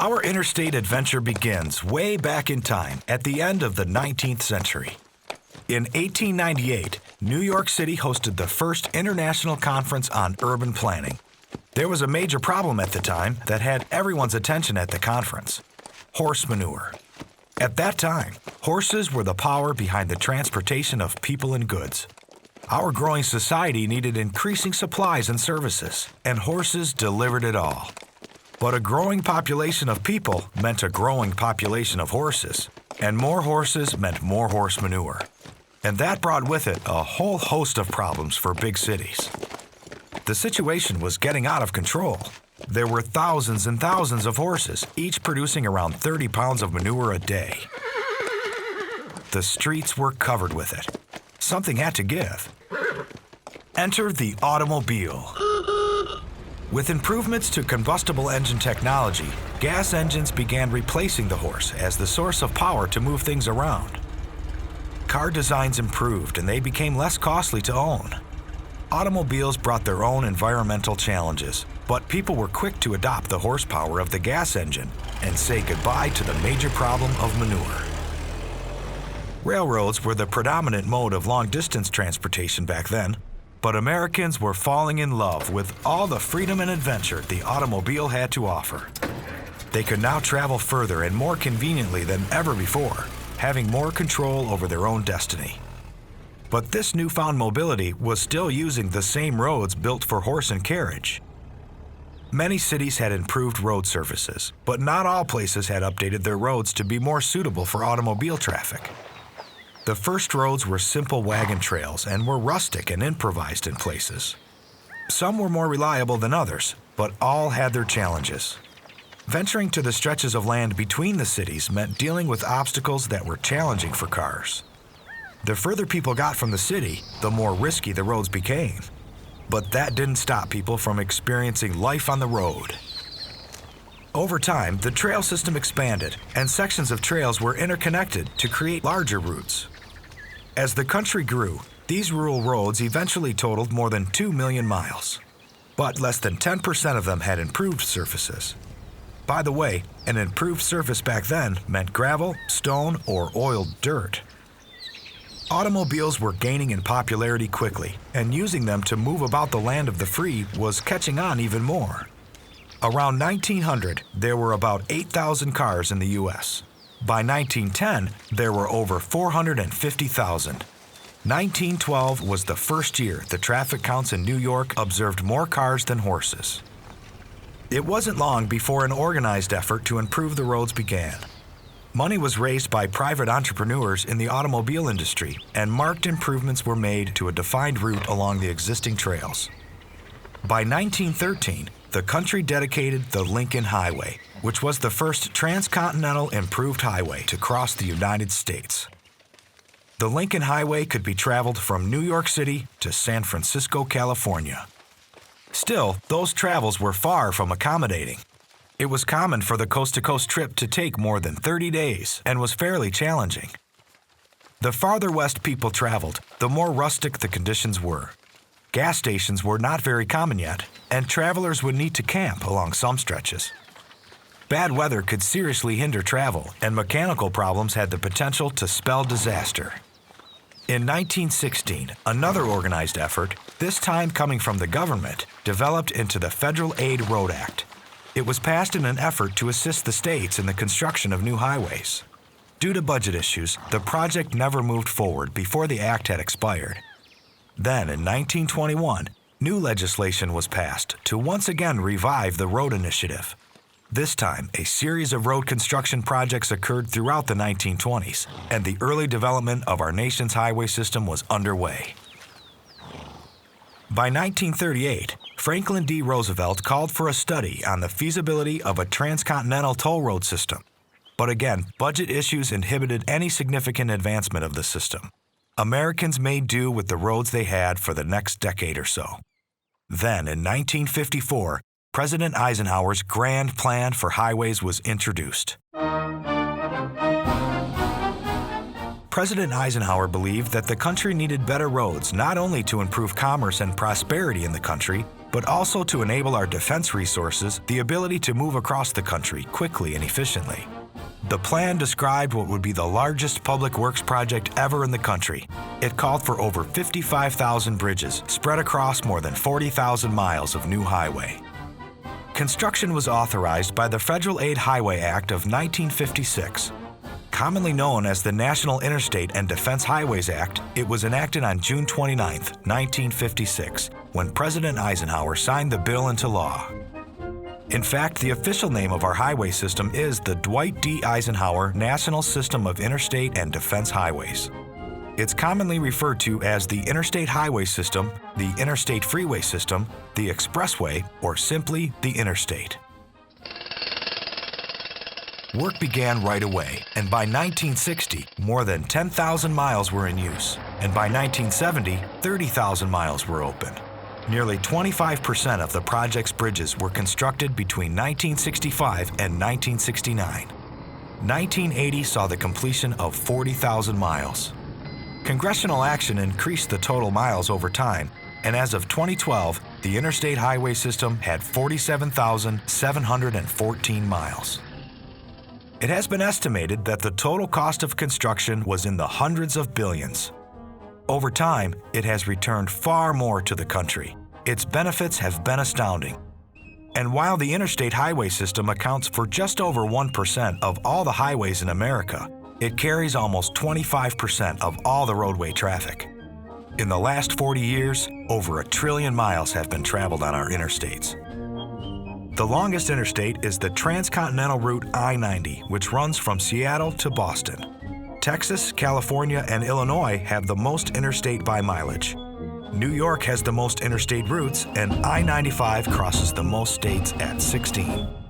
Our interstate adventure begins way back in time at the end of the 19th century. In 1898, New York City hosted the first international conference on urban planning. There was a major problem at the time that had everyone's attention at the conference: horse manure. At that time, horses were the power behind the transportation of people and goods. Our growing society needed increasing supplies and services, and horses delivered it all. But a growing population of people meant a growing population of horses, and more horses meant more horse manure. And that brought with it a whole host of problems for big cities. The situation was getting out of control. There were thousands and thousands of horses, each producing around 30 pounds of manure a day. The streets were covered with it. Something had to give. Enter the automobile. With improvements to combustible engine technology, gas engines began replacing the horse as the source of power to move things around. Car designs improved and they became less costly to own. Automobiles brought their own environmental challenges, but people were quick to adopt the horsepower of the gas engine and say goodbye to the major problem of manure. Railroads were the predominant mode of long-distance transportation back then, but Americans were falling in love with all the freedom and adventure the automobile had to offer. They could now travel further and more conveniently than ever before, having more control over their own destiny. But this newfound mobility was still using the same roads built for horse and carriage. Many cities had improved road surfaces, but not all places had updated their roads to be more suitable for automobile traffic. The first roads were simple wagon trails and were rustic and improvised in places. Some were more reliable than others, but all had their challenges. Venturing to the stretches of land between the cities meant dealing with obstacles that were challenging for cars. The further people got from the city, the more risky the roads became. But that didn't stop people from experiencing life on the road. Over time, the trail system expanded, and sections of trails were interconnected to create larger routes. As the country grew, these rural roads eventually totaled more than 2 million miles. But less than 10% of them had improved surfaces. By the way, an improved surface back then meant gravel, stone, or oiled dirt. Automobiles were gaining in popularity quickly, and using them to move about the land of the free was catching on even more. Around 1900, there were about 8,000 cars in the U.S. By 1910, there were over 450,000. 1912 was the first year the traffic counts in New York observed more cars than horses. It wasn't long before an organized effort to improve the roads began. Money was raised by private entrepreneurs in the automobile industry, and marked improvements were made to a defined route along the existing trails. By 1913, the country dedicated the Lincoln Highway, which was the first transcontinental improved highway to cross the United States. The Lincoln Highway could be traveled from New York City to San Francisco, California. Still, those travels were far from accommodating. It was common for the coast-to-coast trip to take more than 30 days and was fairly challenging. The farther west people traveled, the more rustic the conditions were. Gas stations were not very common yet, and travelers would need to camp along some stretches. Bad weather could seriously hinder travel, and mechanical problems had the potential to spell disaster. In 1916, another organized effort, this time coming from the government, developed into the Federal Aid Road Act. It was passed in an effort to assist the states in the construction of new highways. Due to budget issues, the project never moved forward before the act had expired. Then, in 1921, new legislation was passed to once again revive the road initiative. This time, a series of road construction projects occurred throughout the 1920s, and the early development of our nation's highway system was underway. By 1938, Franklin D. Roosevelt called for a study on the feasibility of a transcontinental toll road system. But again, budget issues inhibited any significant advancement of the system. Americans made do with the roads they had for the next decade or so. Then, in 1954, President Eisenhower's grand plan for highways was introduced. President Eisenhower believed that the country needed better roads not only to improve commerce and prosperity in the country, but also to enable our defense resources the ability to move across the country quickly and efficiently. The plan described what would be the largest public works project ever in the country. It called for over 55,000 bridges spread across more than 40,000 miles of new highway. Construction was authorized by the Federal Aid Highway Act of 1956. Commonly known as the National Interstate and Defense Highways Act, it was enacted on June 29, 1956, when President Eisenhower signed the bill into law. In fact, the official name of our highway system is the Dwight D. Eisenhower National System of Interstate and Defense Highways. It's commonly referred to as the Interstate Highway System, the Interstate Freeway System, the Expressway, or simply the Interstate. Work began right away, and by 1960, more than 10,000 miles were in use, and by 1970, 30,000 miles were opened. Nearly 25% of the project's bridges were constructed between 1965 and 1969. 1980 saw the completion of 40,000 miles. Congressional action increased the total miles over time, and as of 2012, the Interstate Highway System had 47,714 miles. It has been estimated that the total cost of construction was in the hundreds of billions. Over time, it has returned far more to the country. Its benefits have been astounding. And while the Interstate Highway System accounts for just over 1% of all the highways in America, it carries almost 25% of all the roadway traffic. In the last 40 years, over 1 trillion miles have been traveled on our interstates. The longest interstate is the transcontinental route I-90, which runs from Seattle to Boston. Texas, California, and Illinois have the most interstate by mileage. New York has the most interstate routes, and I-95 crosses the most states at 16.